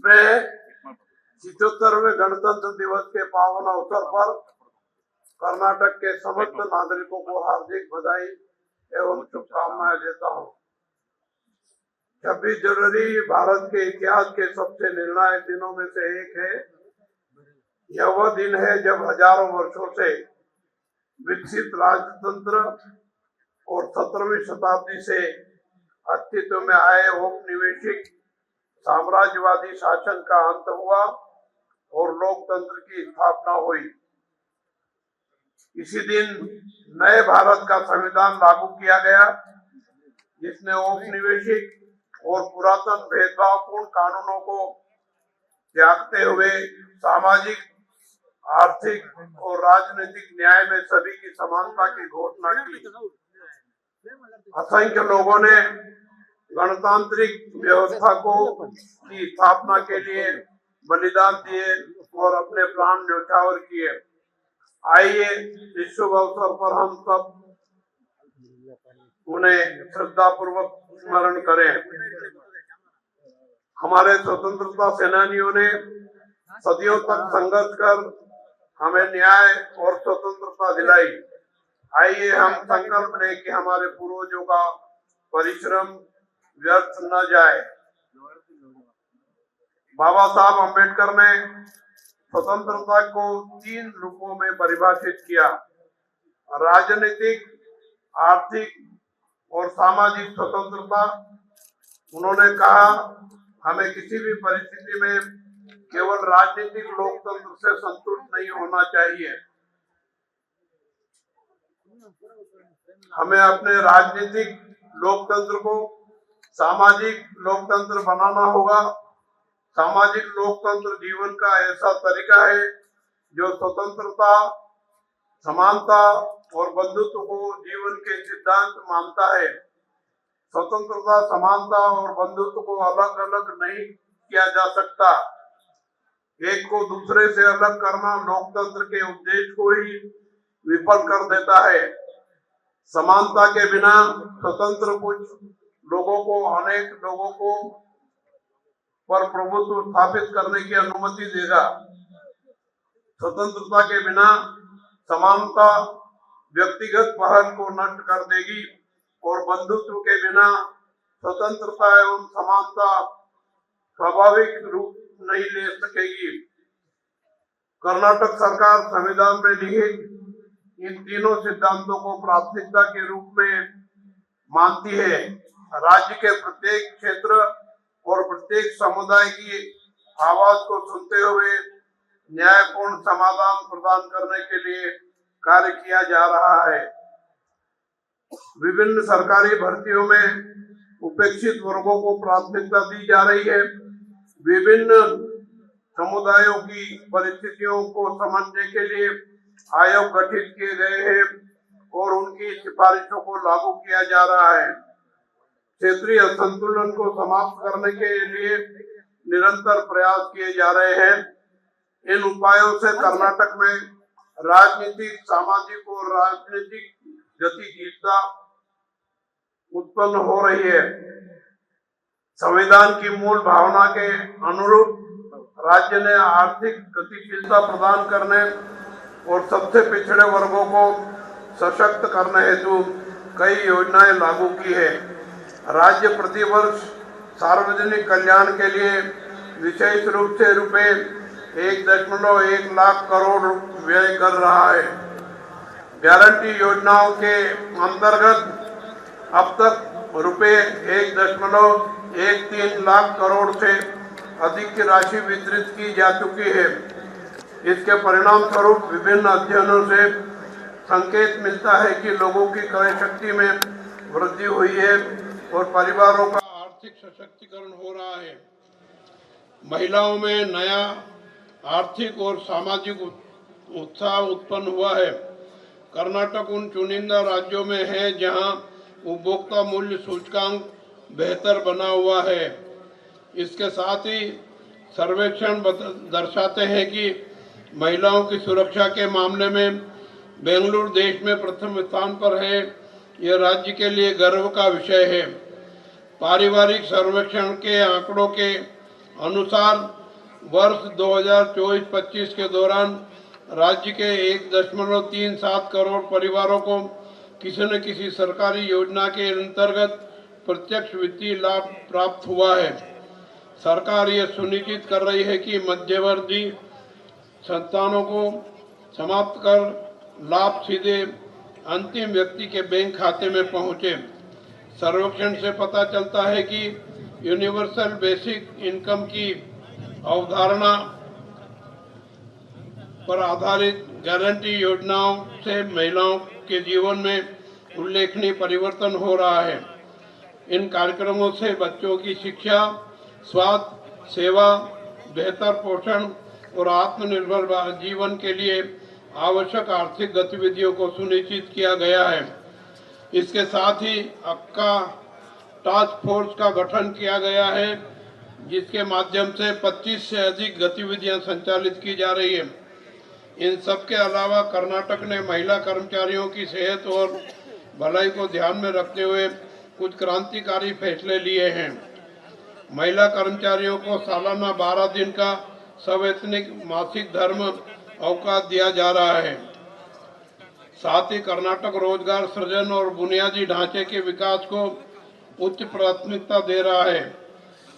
मैं 77वें गणतंत्र दिवस के पावन अवसर पर कर्नाटक के समस्त नागरिकों को हार्दिक बधाई एवं शुभकामनाएं देता हूं। 26 जनवरी भारत के इतिहास के सबसे निर्णायक दिनों में से एक है। यह वह दिन है जब हजारों वर्षों से विकसित राजतंत्र और 17वीं शताब्दी से अस्तित्व में आए औपनिवेशिक साम्राज्यवादी शासन का अंत हुआ और लोकतंत्र की स्थापना हुई। इसी दिन नए भारत का संविधान लागू किया गया, जिसने औपनिवेशिक और पुरातन भेदभावपूर्ण कानूनों को त्यागते हुए सामाजिक, आर्थिक और राजनीतिक न्याय में सभी की समानता की घोषणा की। असंख्य लोगों ने गणतांत्रिक व्यवस्था की स्थापना के लिए बलिदान दिए और अपने प्राण न्यौछावर किए। आइए इस शुभ अवसर पर हम सब उन्हें श्रद्धा पूर्वक स्मरण करें। हमारे स्वतंत्रता सेनानियों ने सदियों तक संघर्ष कर हमें न्याय और स्वतंत्रता दिलाई। आइए हम संकल्प लें कि हमारे पूर्वजों का परिश्रम व्यर्थ न जाए। बाबा साहब अम्बेडकर ने स्वतंत्रता को 3 रूपों में परिभाषित किया: राजनीतिक, आर्थिक और सामाजिक स्वतंत्रता। उन्होंने कहा, हमें किसी भी परिस्थिति में केवल राजनीतिक लोकतंत्र से संतुष्ट नहीं होना चाहिए। हमें अपने राजनीतिक लोकतंत्र को सामाजिक लोकतंत्र बनाना होगा। सामाजिक लोकतंत्र जीवन का ऐसा तरीका है जो स्वतंत्रता, समानता और बंधुत्व को जीवन के सिद्धांत मानता है। स्वतंत्रता, समानता और बंधुत्व को अलग अलग नहीं किया जा सकता। एक को दूसरे से अलग करना लोकतंत्र के उद्देश्य को ही विफल कर देता है। समानता के बिना स्वतंत्र कुछ लोगों को अनेक लोगों को पर प्रभुत्व स्थापित करने की अनुमति देगा। स्वतंत्रता के बिना समानता व्यक्तिगत पहल को नष्ट कर देगी और बंधुत्व के बिना स्वतंत्रता एवं समानता स्वाभाविक रूप नहीं ले सकेगी। कर्नाटक सरकार संविधान में निहित इन तीनों सिद्धांतों को प्राथमिकता के रूप में मानती है। राज्य के प्रत्येक क्षेत्र और प्रत्येक समुदाय की आवाज को सुनते हुए न्यायपूर्ण समाधान प्रदान करने के लिए कार्य किया जा रहा है। विभिन्न सरकारी भर्तियों में उपेक्षित वर्गों को प्राथमिकता दी जा रही है। विभिन्न समुदायों की परिस्थितियों को समझने के लिए आयोग गठित किए गए हैं और उनकी सिफारिशों को लागू किया जा रहा है। क्षेत्रीय असंतुलन को समाप्त करने के लिए निरंतर प्रयास किए जा रहे हैं। इन उपायों से कर्नाटक में राजनीतिक, सामाजिक और राजनीतिक गतिशीलता उत्पन्न हो रही है। संविधान की मूल भावना के अनुरूप राज्य ने आर्थिक गतिशीलता प्रदान करने और सबसे पिछड़े वर्गों को सशक्त करने हेतु कई योजनाएं लागू की है। राज्य प्रतिवर्ष सार्वजनिक कल्याण के लिए विशेष रूप से रुपए 1.1 लाख करोड़ व्यय कर रहा है। गारंटी योजनाओं के अंतर्गत अब तक रुपए 1.13 लाख करोड़ से अधिक की राशि वितरित की जा चुकी है। इसके परिणाम स्वरूप विभिन्न अध्ययनों से संकेत मिलता है कि लोगों की क्रय शक्ति में वृद्धि हुई है और परिवारों का आर्थिक सशक्तिकरण हो रहा है। महिलाओं में नया आर्थिक और सामाजिक उत्साह उत्पन्न हुआ है। कर्नाटक उन चुनिंदा राज्यों में है जहां उपभोक्ता मूल्य सूचकांक बेहतर बना हुआ है। इसके साथ ही सर्वेक्षण दर्शाते हैं कि महिलाओं की सुरक्षा के मामले में बेंगलुरु देश में प्रथम स्थान पर है। यह राज्य के लिए गर्व का विषय है। पारिवारिक सर्वेक्षण के आंकड़ों के अनुसार वर्ष 2024-25 के दौरान राज्य के 1.37 करोड़ परिवारों को किसी न किसी सरकारी योजना के अंतर्गत प्रत्यक्ष वित्तीय लाभ प्राप्त हुआ है। सरकार यह सुनिश्चित कर रही है कि मध्यवर्ती संस्थानों को समाप्त कर लाभ सीधे अंतिम व्यक्ति के बैंक खाते में पहुंचे। सर्वेक्षण से पता चलता है कि यूनिवर्सल बेसिक इनकम की अवधारणा पर आधारित गारंटी योजनाओं से महिलाओं के जीवन में उल्लेखनीय परिवर्तन हो रहा है। इन कार्यक्रमों से बच्चों की शिक्षा, स्वास्थ्य सेवा, बेहतर पोषण और आत्मनिर्भर जीवन के लिए आवश्यक आर्थिक गतिविधियों को सुनिश्चित किया गया है। इसके साथ ही अक्का टास्क फोर्स का गठन किया गया है, जिसके माध्यम से 25 से अधिक गतिविधियां संचालित की जा रही है। इन सब के अलावा कर्नाटक ने महिला कर्मचारियों की सेहत और भलाई को ध्यान में रखते हुए कुछ क्रांतिकारी फैसले लिए हैं। महिला कर्मचारियों को सालाना 12 दिन का सवैतनिक मासिक धर्म अवकाश दिया जा रहा है। साथ ही कर्नाटक रोजगार सृजन और बुनियादी ढांचे के विकास को उच्च प्राथमिकता दे रहा है।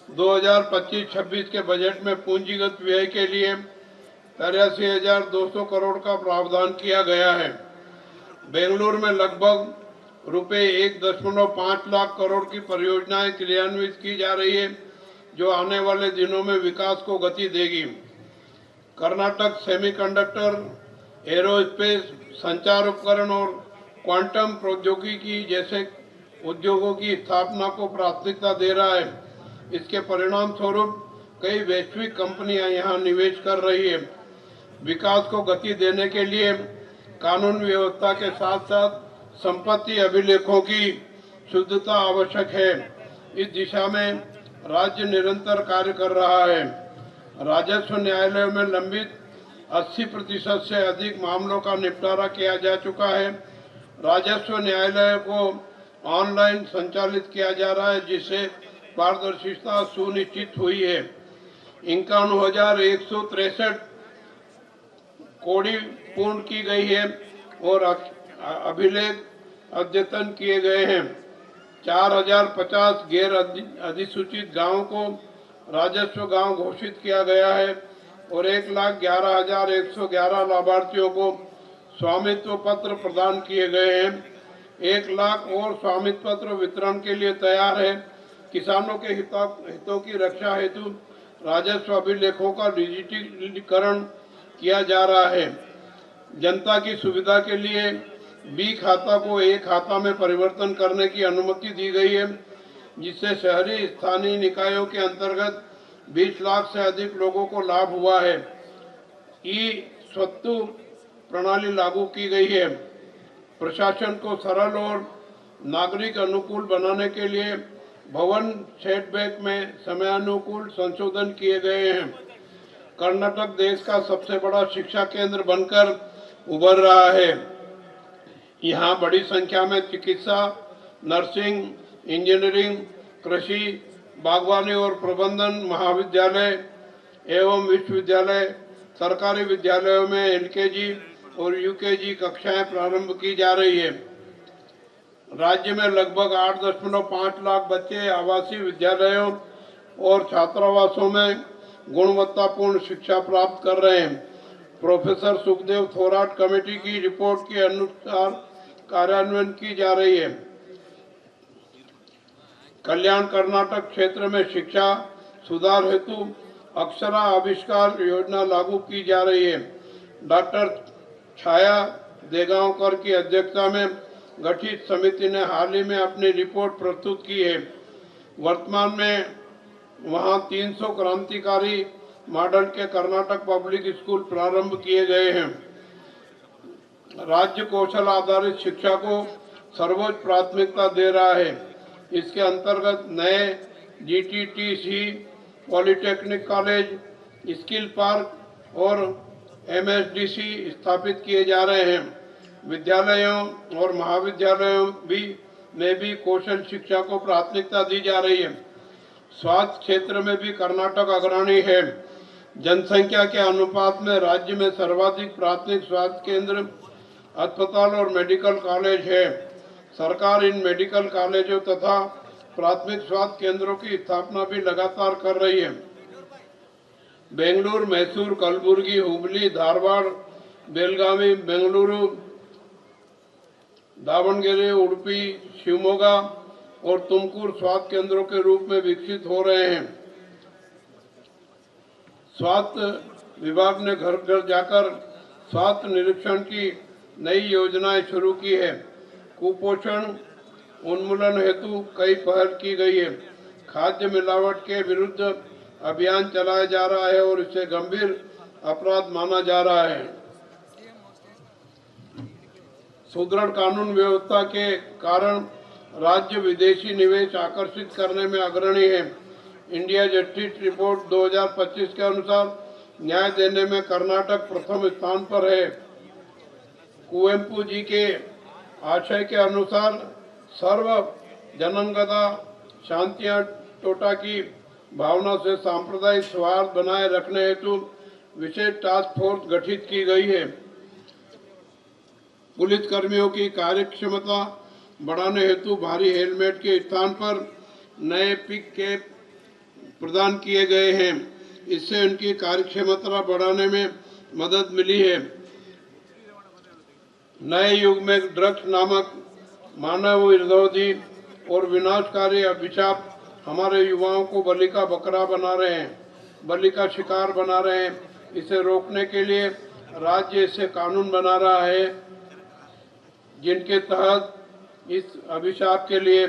2025-26 के बजट में पूंजीगत व्यय के लिए 83,200 करोड़ का प्रावधान किया गया है। बेंगलुरु में लगभग रुपए 1.5 लाख करोड़ की परियोजनाएं क्रियान्वित की जा रही है, जो आने वाले दिनों में विकास को गति देगी। कर्नाटक सेमीकंडक्टर, एरोस्पेस, संचार उपकरण और क्वांटम प्रौद्योगिकी जैसे उद्योगों की स्थापना को प्राथमिकता दे रहा है। इसके परिणाम स्वरूप कई वैश्विक कंपनियां यहां निवेश कर रही है। विकास को गति देने के लिए कानून व्यवस्था के साथ साथ संपत्ति अभिलेखों की शुद्धता आवश्यक है। इस दिशा में राज्य निरंतर कार्य कर रहा है। राजस्व न्यायालय में लंबित 80% से अधिक मामलों का निपटारा किया जा चुका है। राजस्व न्यायालय को ऑनलाइन संचालित किया जा रहा है, जिससे पारदर्शिता सुनिश्चित हुई है। 51,163 कोड़ी पूर्ण की गई है और अभिलेख अद्यतन किए गए हैं। 4,050 गैर अधिसूचित गांवों को राजस्व गांव घोषित किया गया है और 1,11,111 लाभार्थियों को स्वामित्व पत्र प्रदान किए गए हैं। 1 लाख और स्वामित्व पत्र वितरण के लिए तैयार है। किसानों के हितों की रक्षा हेतु राजस्व अभिलेखों का डिजिटलीकरण किया जा रहा है। जनता की सुविधा के लिए बी खाता को ए खाता में परिवर्तन करने की अनुमति दी गई है, जिससे शहरी स्थानीय निकायों के अंतर्गत 20 लाख से अधिक लोगों को लाभ हुआ है। ई स्वत्तु प्रणाली लागू की गई है। प्रशासन को सरल और नागरिक अनुकूल बनाने के लिए भवन सेटबैक में समयानुकूल संशोधन किए गए हैं। कर्नाटक देश का सबसे बड़ा शिक्षा केंद्र बनकर उभर रहा है। यहाँ बड़ी संख्या में चिकित्सा, नर्सिंग, इंजीनियरिंग, कृषि, बागवानी और प्रबंधन महाविद्यालय एवं विश्वविद्यालय, सरकारी विद्यालयों में एलकेजी और यूकेजी कक्षाएं प्रारंभ की जा रही है। राज्य में लगभग 8.5 लाख बच्चे आवासीय विद्यालयों और छात्रावासों में गुणवत्तापूर्ण शिक्षा प्राप्त कर रहे हैं। प्रोफेसर सुखदेव थोराट कमेटी की रिपोर्ट के अनुसार कार्यान्वयन की जा रही है। कल्याण कर्नाटक क्षेत्र में शिक्षा सुधार हेतु अक्षरा आविष्कार योजना लागू की जा रही है। डॉक्टर छाया देगांवकर की अध्यक्षता में गठित समिति ने हाल ही में अपनी रिपोर्ट प्रस्तुत की है। वर्तमान में वहां 300 क्रांतिकारी मॉडल के कर्नाटक पब्लिक स्कूल प्रारंभ किए गए हैं। राज्य कौशल आधारित शिक्षा को सर्वोच्च प्राथमिकता दे रहा है। इसके अंतर्गत नए जीटीटीसी, पॉलिटेक्निक कॉलेज, स्किल पार्क और एमएसडीसी स्थापित किए जा रहे हैं। विद्यालयों और महाविद्यालयों में भी कौशल शिक्षा को प्राथमिकता दी जा रही है। स्वास्थ्य क्षेत्र में भी कर्नाटक अग्रणी है। जनसंख्या के अनुपात में राज्य में सर्वाधिक प्राथमिक स्वास्थ्य केंद्र, अस्पताल और मेडिकल कॉलेज है। सरकार इन मेडिकल कॉलेजों तथा प्राथमिक स्वास्थ्य केंद्रों की स्थापना भी लगातार कर रही है। बेंगलुरु, मैसूर, कलबुर्गी, हुबली, धारवाड़, बेलगावी, बेंगलुरु, दावणगेरे, उडुपी, शिवमोगा और तुमकुर स्वास्थ्य केंद्रों के रूप में विकसित हो रहे हैं। स्वास्थ्य विभाग ने घर घर जाकर स्वास्थ्य निरीक्षण की नई योजनाएं शुरू की है। कुपोषण उन्मूलन हेतु कई पहल की गई है। खाद्य मिलावट के विरुद्ध अभियान चलाया जा रहा है और इसे गंभीर अपराध माना जा रहा है। सुदृढ़ कानून व्यवस्था के कारण राज्य विदेशी निवेश आकर्षित करने में अग्रणी है। इंडिया जस्टिस रिपोर्ट 2025 के अनुसार न्याय देने में कर्नाटक प्रथम स्थान पर है। कुवेंपु जी के आशय के अनुसार सर्व जनांगता शांतियां टोटा की भावना से सांप्रदायिक सौहार्द बनाए रखने हेतु विशेष टास्क फोर्स गठित की गई है। पुलिस कर्मियों की कार्यक्षमता बढ़ाने हेतु भारी हेलमेट के स्थान पर नए पिक कैप प्रदान किए गए हैं। इससे उनकी कार्यक्षमता बढ़ाने में मदद मिली है। नए युग में ड्रग्स नामक मानव विरोधी और विनाशकारी अभिशाप हमारे युवाओं को बलि का बकरा बना रहे हैं, बलि का शिकार बना रहे हैं। इसे रोकने के लिए राज्य इसे कानून बना रहा है, जिनके तहत इस अभिशाप के लिए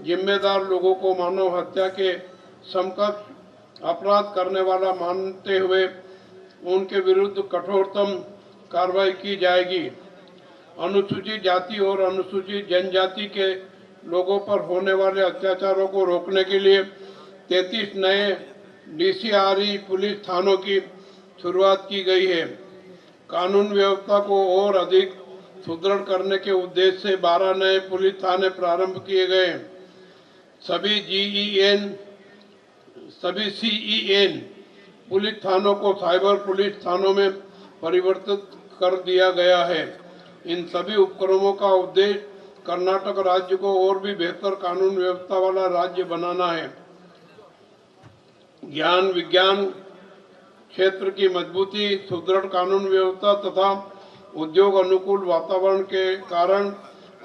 जिम्मेदार लोगों को मानव हत्या के समकक्ष अपराध करने वाला मानते हुए उनके विरुद्ध कठोरतम कार्रवाई की जाएगी। अनुसूचित जाति और अनुसूचित जनजाति के लोगों पर होने वाले अत्याचारों को रोकने के लिए 33 नए डीसीआरई पुलिस थानों की शुरुआत की गई है। कानून व्यवस्था को और अधिक सुदृढ़ करने के उद्देश्य से 12 नए पुलिस थाने प्रारंभ किए गए। सभी सीईएन पुलिस थानों को साइबर पुलिस थानों में परिवर्तित कर दिया गया है। इन सभी उपक्रमों का उद्देश्य कर्नाटक राज्य को और भी बेहतर कानून व्यवस्था वाला राज्य बनाना है। ज्ञान विज्ञान क्षेत्र की मजबूती, सुदृढ़ कानून व्यवस्था तथा उद्योग अनुकूल वातावरण के कारण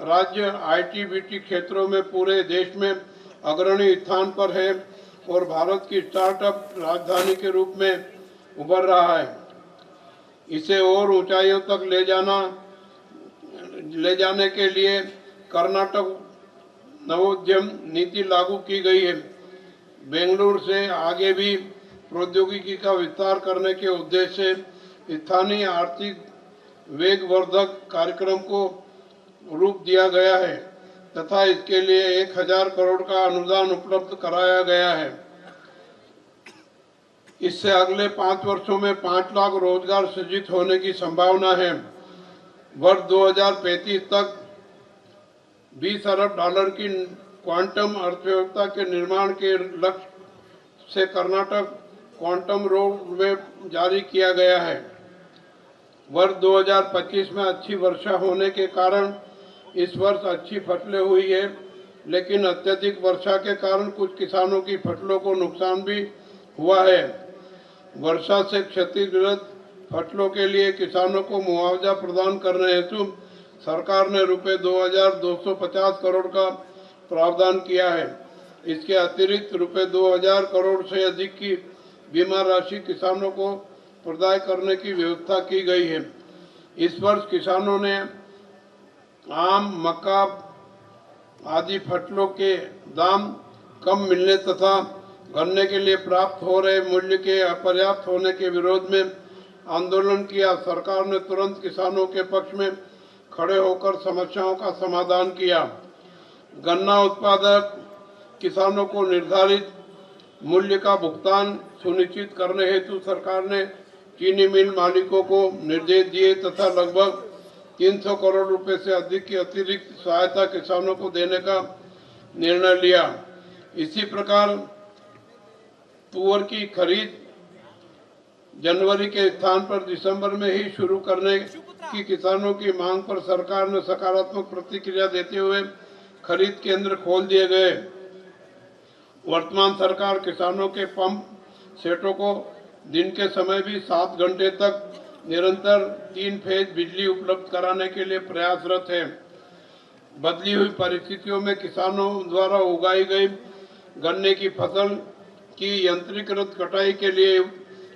राज्य आईटी-बीटी क्षेत्रों में पूरे देश में अग्रणी स्थान पर है और भारत की स्टार्टअप राजधानी के रूप में उभर रहा है। इसे और ऊंचाइयों तक ले जाने के लिए कर्नाटक नवोद्यम नीति लागू की गई है। बेंगलुरु से आगे भी प्रौद्योगिकी का विस्तार करने के उद्देश्य से स्थानीय आर्थिक वेगवर्धक कार्यक्रम को रूप दिया गया है तथा इसके लिए 1000 करोड़ का अनुदान उपलब्ध कराया गया है। इससे अगले 5 वर्षों में 5 लाख रोजगार सृजित होने की संभावना है। वर्ष 2035 तक $20 अरब की क्वांटम अर्थव्यवस्था के निर्माण के लक्ष्य से कर्नाटक क्वांटम रोड मैप जारी किया गया है। वर्ष 2025 में अच्छी वर्षा होने के कारण इस वर्ष अच्छी फसलें हुई है, लेकिन अत्यधिक वर्षा के कारण कुछ किसानों की फसलों को नुकसान भी हुआ है। वर्षा से क्षतिग्रस्त फसलों के लिए किसानों को मुआवजा प्रदान करने हेतु सरकार ने रुपये 2250 करोड़ का प्रावधान किया है। इसके अतिरिक्त रुपये 2000 करोड़ से अधिक की बीमा राशि किसानों को प्रदान करने की व्यवस्था की गई है। इस वर्ष किसानों ने आम, मक्का आदि फसलों के दाम कम मिलने तथा गन्ने के लिए प्राप्त हो रहे मूल्य के अपर्याप्त होने के विरोध में आंदोलन किया। सरकार ने तुरंत किसानों के पक्ष में खड़े होकर समस्याओं का समाधान किया। गन्ना उत्पादक किसानों को निर्धारित मूल्य का भुगतान सुनिश्चित करने हेतु सरकार ने चीनी मिल मालिकों को निर्देश दिए तथा लगभग 300 करोड़ रुपए से अधिक की अतिरिक्त सहायता किसानों को देने का निर्णय लिया। इसी प्रकार तुअर की खरीद जनवरी के स्थान पर दिसंबर में ही शुरू करने की किसानों की मांग पर सरकार ने सकारात्मक प्रतिक्रिया देते हुए खरीद केंद्र खोल दिए गए। वर्तमान सरकार किसानों के पंप सेटों को दिन के समय भी 7 घंटे तक निरंतर 3 फेज बिजली उपलब्ध कराने के लिए प्रयासरत है। बदली हुई परिस्थितियों में किसानों द्वारा उगाई गई गन्ने की फसल की यंत्रीकृत कटाई के लिए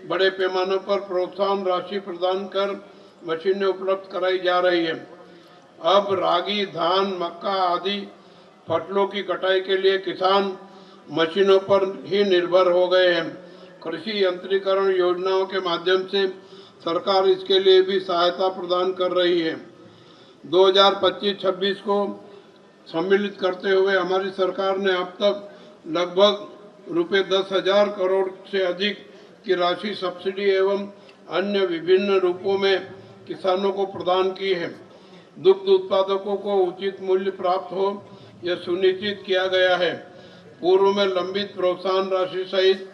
बड़े पैमाने पर प्रोत्साहन राशि प्रदान कर मशीनें उपलब्ध कराई जा रही है। अब रागी, धान, मक्का आदि फसलों की कटाई के लिए किसान मशीनों पर ही निर्भर हो गए हैं। कृषि यंत्रीकरण योजनाओं के माध्यम से सरकार इसके लिए भी सहायता प्रदान कर रही है। 2025-26 को सम्मिलित करते हुए हमारी सरकार ने अब तक लगभग रुपये 10,000 करोड़ से अधिक की राशि सब्सिडी एवं अन्य विभिन्न रूपों में किसानों को प्रदान की है। दुग्ध उत्पादकों को उचित मूल्य प्राप्त हो यह सुनिश्चित किया गया है। पूर्व में लंबित प्रोत्साहन राशि सहित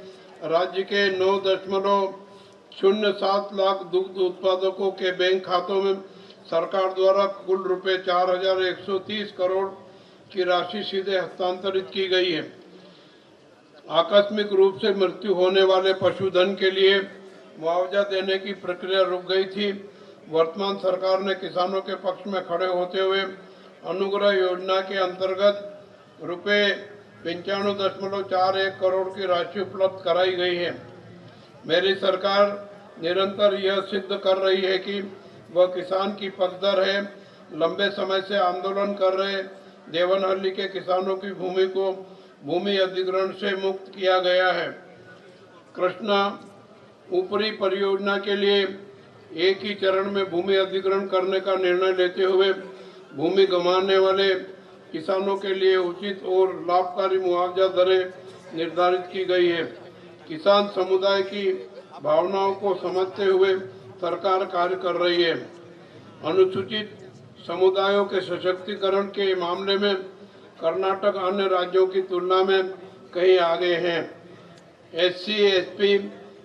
राज्य के 9.07 लाख दुग्ध उत्पादकों के बैंक खातों में सरकार द्वारा कुल रुपये 4,130 करोड़ की राशि सीधे हस्तांतरित की गई है। आकस्मिक रूप से मृत्यु होने वाले पशुधन के लिए मुआवजा देने की प्रक्रिया रुक गई थी। वर्तमान सरकार ने किसानों के पक्ष में खड़े होते हुए अनुग्रह योजना के अंतर्गत रुपये 95.41 करोड़ की राशि उपलब्ध कराई गई है। मेरी सरकार निरंतर यह सिद्ध कर रही है कि वह किसान की पक्षधर है। लंबे समय से आंदोलन कर रहे देवनहल्ली के किसानों की भूमि को भूमि अधिग्रहण से मुक्त किया गया है। कृष्णा ऊपरी परियोजना के लिए एक ही चरण में भूमि अधिग्रहण करने का निर्णय लेते हुए भूमि गंवाने वाले किसानों के लिए उचित और लाभकारी मुआवजा दरें निर्धारित की गई है। किसान समुदाय की भावनाओं को समझते हुए सरकार कार्य कर रही है। अनुसूचित समुदायों के सशक्तिकरण के मामले में कर्नाटक अन्य राज्यों की तुलना में कहीं आगे हैं। SC, SP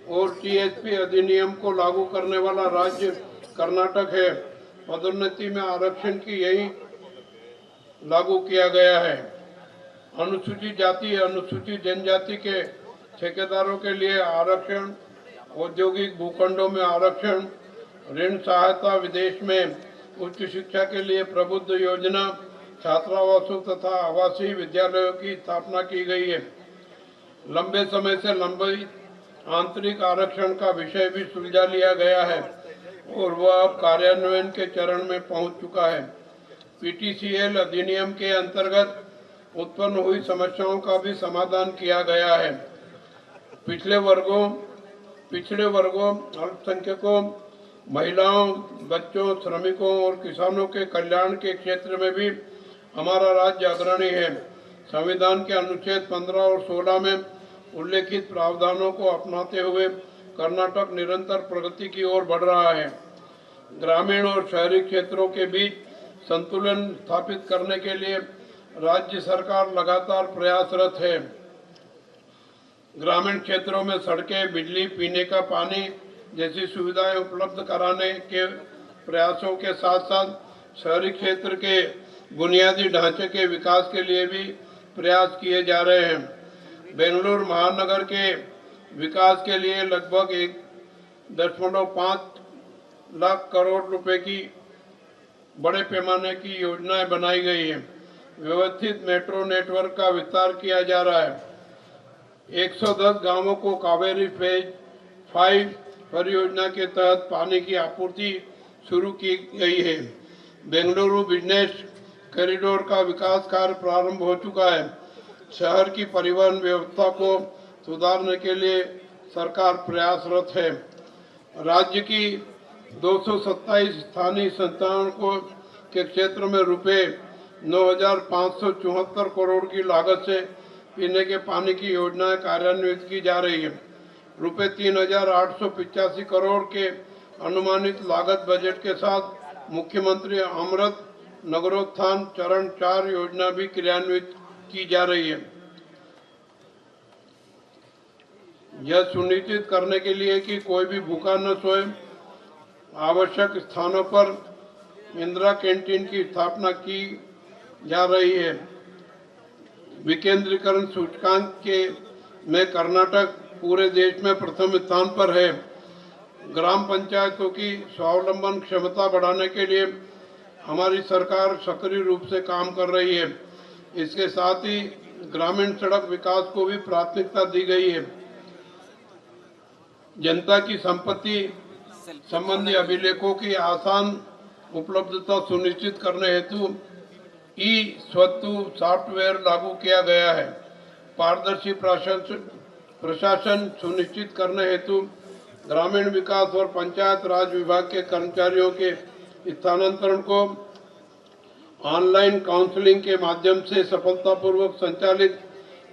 और TSP अधिनियम को लागू करने वाला राज्य कर्नाटक है। पदोन्नति में आरक्षण की यही लागू किया गया है। अनुसूचित जाति, अनुसूचित जनजाति के ठेकेदारों के लिए आरक्षण, औद्योगिक भूखंडों में आरक्षण, ऋण सहायता, विदेश में उच्च शिक्षा के लिए प्रबुद्ध योजना, छात्रावासों तथा आवासीय विद्यालयों की स्थापना की गई है। लंबे समय से लंबित आंतरिक आरक्षण का विषय भी सुलझा लिया गया है और वह अब कार्यान्वयन के चरण में पहुंच चुका है। PTCL अधिनियम के अंतर्गत उत्पन्न हुई समस्याओं का भी समाधान किया गया है। पिछड़े वर्गों, अल्पसंख्यकों, महिलाओं, बच्चों, श्रमिकों और किसानों के कल्याण के क्षेत्र में भी हमारा राज्य अग्रणी है। संविधान के अनुच्छेद 15 और 16 में उल्लेखित प्रावधानों को अपनाते हुए कर्नाटक निरंतर प्रगति की ओर बढ़ रहा है। ग्रामीण और शहरी क्षेत्रों के बीच संतुलन स्थापित करने के लिए राज्य सरकार लगातार प्रयासरत है। ग्रामीण क्षेत्रों में सड़कें, बिजली, पीने का पानी जैसी सुविधाएं उपलब्ध कराने के प्रयासों के साथ साथ शहरी क्षेत्र के बुनियादी ढांचे के विकास के लिए भी प्रयास किए जा रहे हैं। बेंगलुरु महानगर के विकास के लिए लगभग 1.5 लाख करोड़ रुपए की बड़े पैमाने की योजनाएं बनाई गई है। व्यवस्थित मेट्रो नेटवर्क का विस्तार किया जा रहा है। 110 गांवों को कावेरी फेज 5 परियोजना के तहत पानी की आपूर्ति शुरू की गई है। बेंगलुरु बिजनेस कॉरिडोर का विकास कार्य प्रारंभ हो चुका है। शहर की परिवहन व्यवस्था को सुधारने के लिए सरकार प्रयासरत है। राज्य की 227 स्थानीय संस्थाओं को के क्षेत्र में रुपये 9,574 करोड़ की लागत से पीने के पानी की योजनाएं कार्यान्वित की जा रही है। रुपये 3,885 करोड़ के अनुमानित लागत बजट के साथ मुख्यमंत्री अमृत नगरोत्थान चरण 4 योजना भी क्रियान्वित की जा रही है। यह सुनिश्चित करने के लिए कि कोई भी भूखा न सोए, आवश्यक स्थानों पर इंदिरा कैंटीन की स्थापना की जा रही है। विकेंद्रीकरण सूचकांक के में कर्नाटक पूरे देश में प्रथम स्थान पर है। ग्राम पंचायतों की स्वावलंबन क्षमता बढ़ाने के लिए हमारी सरकार सक्रिय रूप से काम कर रही है। इसके साथ ही ग्रामीण सड़क विकास को भी प्राथमिकता दी गई है। जनता की संपत्ति संबंधी अभिलेखों की आसान उपलब्धता सुनिश्चित करने हेतु ई स्वत्तु सॉफ्टवेयर लागू किया गया है। पारदर्शी प्रशासन सुनिश्चित करने हेतु ग्रामीण विकास और पंचायत राज विभाग के कर्मचारियों के स्थानांतरण को ऑनलाइन काउंसलिंग के माध्यम से सफलतापूर्वक संचालित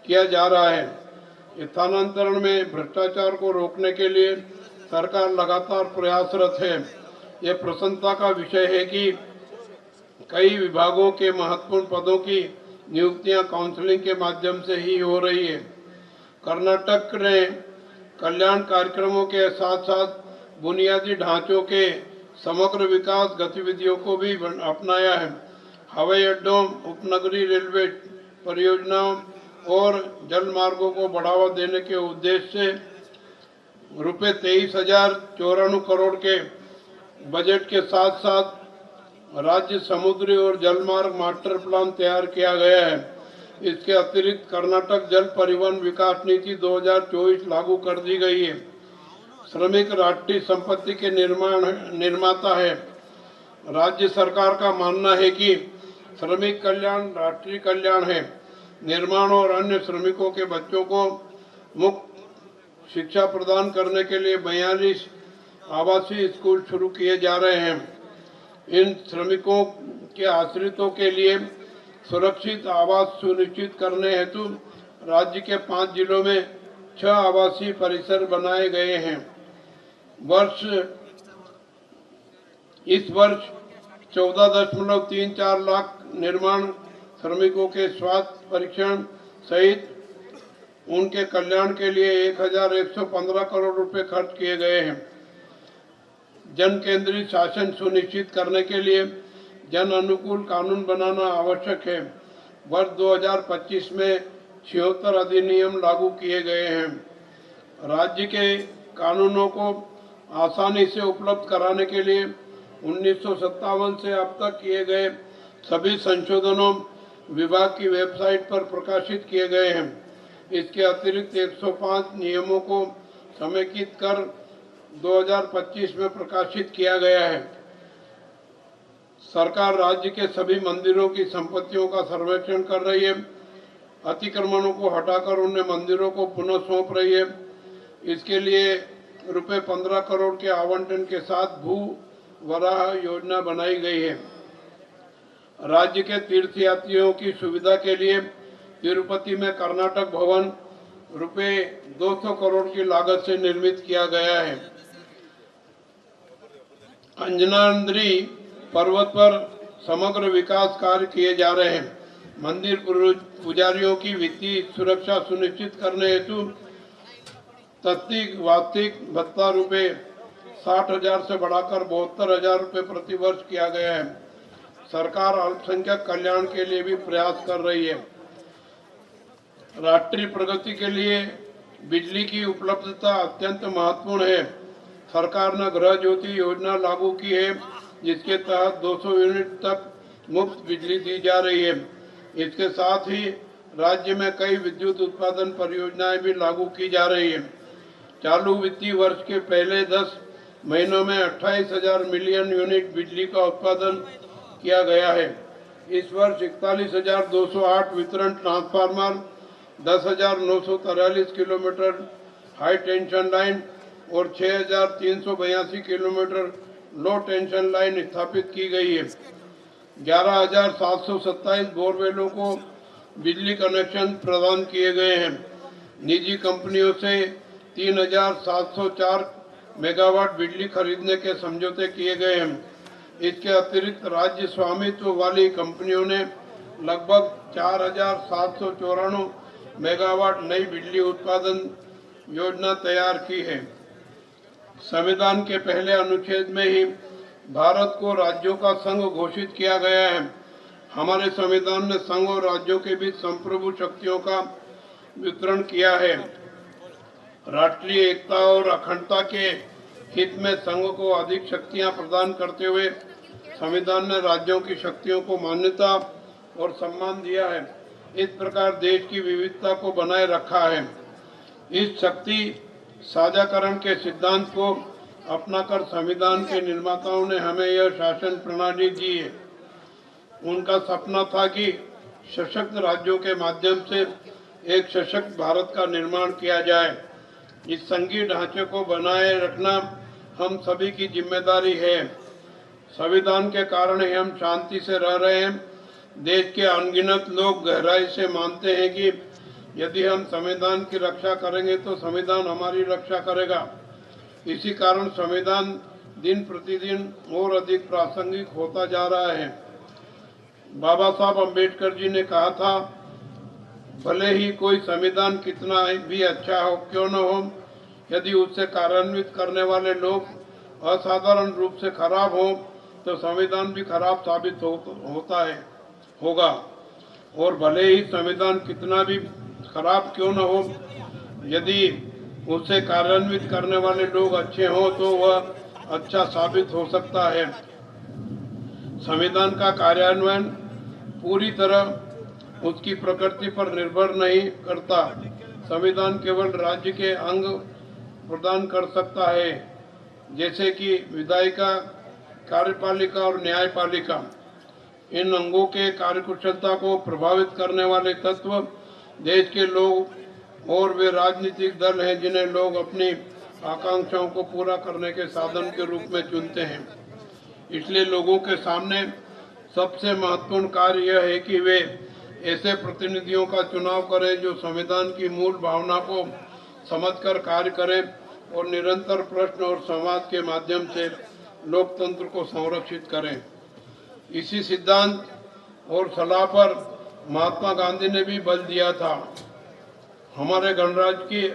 किया जा रहा है। स्थानांतरण में भ्रष्टाचार को रोकने के लिए सरकार लगातार प्रयासरत है। यह प्रसन्नता का विषय है कि कई विभागों के महत्वपूर्ण पदों की नियुक्तियां काउंसलिंग के माध्यम से ही हो रही है। कर्नाटक ने कल्याण कार्यक्रमों के साथ साथ बुनियादी ढांचों के समग्र विकास गतिविधियों को भी अपनाया है। हवाई अड्डों, उपनगरीय रेलवे परियोजनाओं और जल मार्गों को बढ़ावा देने के उद्देश्य से रुपये 23,094 करोड़ के बजट के साथ साथ राज्य समुद्री और जलमार्ग मास्टर प्लान तैयार किया गया है। इसके अतिरिक्त कर्नाटक जल परिवहन विकास नीति 2024 लागू कर दी गई है। श्रमिक राष्ट्रीय संपत्ति के निर्माता है। राज्य सरकार का मानना है कि श्रमिक कल्याण राष्ट्रीय कल्याण है। निर्माण और अन्य श्रमिकों के बच्चों को मुफ्त शिक्षा प्रदान करने के लिए 42 आवासीय स्कूल शुरू किए जा रहे हैं। इन श्रमिकों के आश्रितों के लिए सुरक्षित आवास सुनिश्चित करने हेतु राज्य के 5 जिलों में 6 आवासीय परिसर बनाए गए हैं। इस वर्ष 14.34 लाख निर्माण श्रमिकों के स्वास्थ्य परीक्षण सहित उनके कल्याण के लिए 1,115 करोड़ रुपए खर्च किए गए हैं। जन केंद्रित शासन सुनिश्चित करने के लिए जन अनुकूल कानून बनाना आवश्यक है। वर्ष 2025 में 76 अधिनियम लागू किए गए हैं। राज्य के कानूनों को आसानी से उपलब्ध कराने के लिए 1957 से अब तक किए गए सभी संशोधनों विभाग की वेबसाइट पर प्रकाशित किए गए हैं। इसके अतिरिक्त 105 नियमों को समेकित कर 2025 में प्रकाशित किया गया है। सरकार राज्य के सभी मंदिरों की संपत्तियों का सर्वेक्षण कर रही है। अतिक्रमणों को हटाकर उन्हें मंदिरों को पुनः सौंप रही है। इसके लिए रुपए 15 करोड़ के आवंटन के साथ भू वराह योजना बनाई गई है। राज्य के तीर्थयात्रियों की सुविधा के लिए तिरुपति में कर्नाटक भवन रुपए 200 करोड़ की लागत से निर्मित किया गया है। अंजनाद्री पर्वत पर समग्र विकास कार्य किए जा रहे हैं। मंदिर पुजारियों की वित्तीय सुरक्षा सुनिश्चित करने हेतु तत्कालिक वार्षिक भत्ता रुपए 60,000 से बढ़ाकर 72,000 रुपये प्रति वर्ष किया गया है। सरकार अल्पसंख्यक कल्याण के लिए भी प्रयास कर रही है। राष्ट्रीय प्रगति के लिए बिजली की उपलब्धता अत्यंत महत्वपूर्ण है। सरकार ने गृह ज्योति योजना लागू की है, जिसके तहत 200 यूनिट तक मुफ्त बिजली दी जा रही है। इसके साथ ही राज्य में कई विद्युत उत्पादन परियोजनाएं भी लागू की जा रही है। चालू वित्तीय वर्ष के पहले 10 महीनों में 28,000 मिलियन यूनिट बिजली का उत्पादन किया गया है। इस वर्ष 41,208 वितरण transformer, 10,943 kilometre high tension line और 6,382 किलोमीटर लो टेंशन लाइन स्थापित की गई है। 11,727 बोरवेलों को बिजली कनेक्शन प्रदान किए गए हैं। निजी कंपनियों से 3,704 मेगावाट बिजली खरीदने के समझौते किए गए हैं। इसके अतिरिक्त राज्य स्वामित्व वाली कंपनियों ने लगभग 4,794 मेगावाट नई बिजली उत्पादन योजना तैयार की है। संविधान के पहले अनुच्छेद में ही भारत को राज्यों का संघ घोषित किया गया है। हमारे संविधान ने संघ और राज्यों के बीच संप्रभु शक्तियों का वितरण किया है। राष्ट्रीय एकता और अखंडता के हित में संघ को अधिक शक्तियां प्रदान करते हुए संविधान ने राज्यों की शक्तियों को मान्यता और सम्मान दिया है। इस प्रकार देश की विविधता को बनाए रखा है। इस शक्ति साझाकरण के सिद्धांत को अपनाकर संविधान के निर्माताओं ने हमें यह शासन प्रणाली दी है। उनका सपना था कि सशक्त राज्यों के माध्यम से एक सशक्त भारत का निर्माण किया जाए। इस संघीय ढांचे को बनाए रखना हम सभी की जिम्मेदारी है। संविधान के कारण ही हम शांति से रह रहे हैं। देश के अनगिनत लोग गहराई से मानते हैं कि यदि हम संविधान की रक्षा करेंगे तो संविधान हमारी रक्षा करेगा। इसी कारण संविधान दिन प्रतिदिन और अधिक प्रासंगिक होता जा रहा है। बाबा साहब अम्बेडकर जी ने कहा था, भले ही कोई संविधान कितना भी अच्छा हो क्यों न हो, यदि उससे कार्यान्वित करने वाले लोग असाधारण रूप से खराब हो तो संविधान भी खराब साबित होगा। और भले ही संविधान कितना भी खराब क्यों न हो, यदि उससे कार्यान्वित करने वाले लोग अच्छे हों तो वह अच्छा साबित हो सकता है। संविधान का कार्यान्वयन पूरी तरह उसकी प्रकृति पर निर्भर नहीं करता। संविधान केवल राज्य के अंग प्रदान कर सकता है, जैसे कि विधायिका, कार्यपालिका और न्यायपालिका। इन अंगों के कार्यकुशलता को प्रभावित करने वाले तत्व देश के लोग और वे राजनीतिक दल हैं जिन्हें लोग अपनी आकांक्षाओं को पूरा करने के साधन के रूप में चुनते हैं। इसलिए लोगों के सामने सबसे महत्वपूर्ण कार्य यह है कि वे ऐसे प्रतिनिधियों का चुनाव करें जो संविधान की मूल भावना को समझकर कार्य करें और निरंतर प्रश्न और संवाद के माध्यम से लोकतंत्र को संरक्षित करें। इसी सिद्धांत और सलाह पर महात्मा गांधी ने भी बल दिया था। हमारे गणराज्य की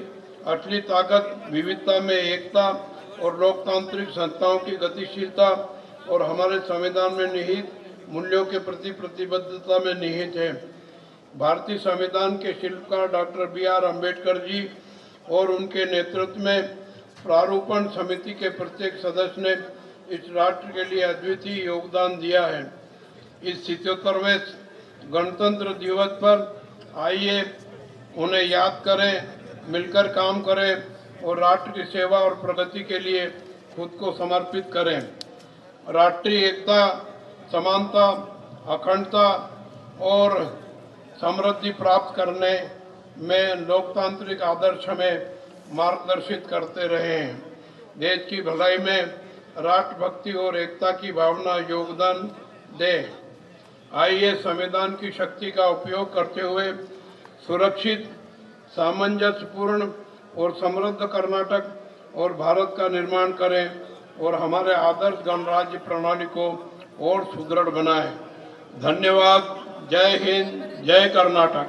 असली ताकत विविधता में एकता और लोकतांत्रिक संस्थाओं की गतिशीलता और हमारे संविधान में निहित मूल्यों के प्रति प्रतिबद्धता में निहित है। भारतीय संविधान के शिल्पकार डॉक्टर B.R. अम्बेडकर जी और उनके नेतृत्व में प्रारूपण समिति के प्रत्येक सदस्य ने इस राष्ट्र के लिए अद्वितीय योगदान दिया है। इस 77वें गणतंत्र दिवस पर आइए उन्हें याद करें, मिलकर काम करें और राष्ट्र की सेवा और प्रगति के लिए खुद को समर्पित करें। राष्ट्रीय एकता, समानता, अखंडता और समृद्धि प्राप्त करने में लोकतांत्रिक आदर्श हमें मार्गदर्शित करते रहे हैं। देश की भलाई में राष्ट्रभक्ति और एकता की भावना योगदान दे। आइए संविधान की शक्ति का उपयोग करते हुए सुरक्षित, सामंजस्यपूर्ण और समृद्ध कर्नाटक और भारत का निर्माण करें और हमारे आदर्श गणराज्य प्रणाली को और सुदृढ़ बनाएं। धन्यवाद। जय हिंद, जय कर्नाटक।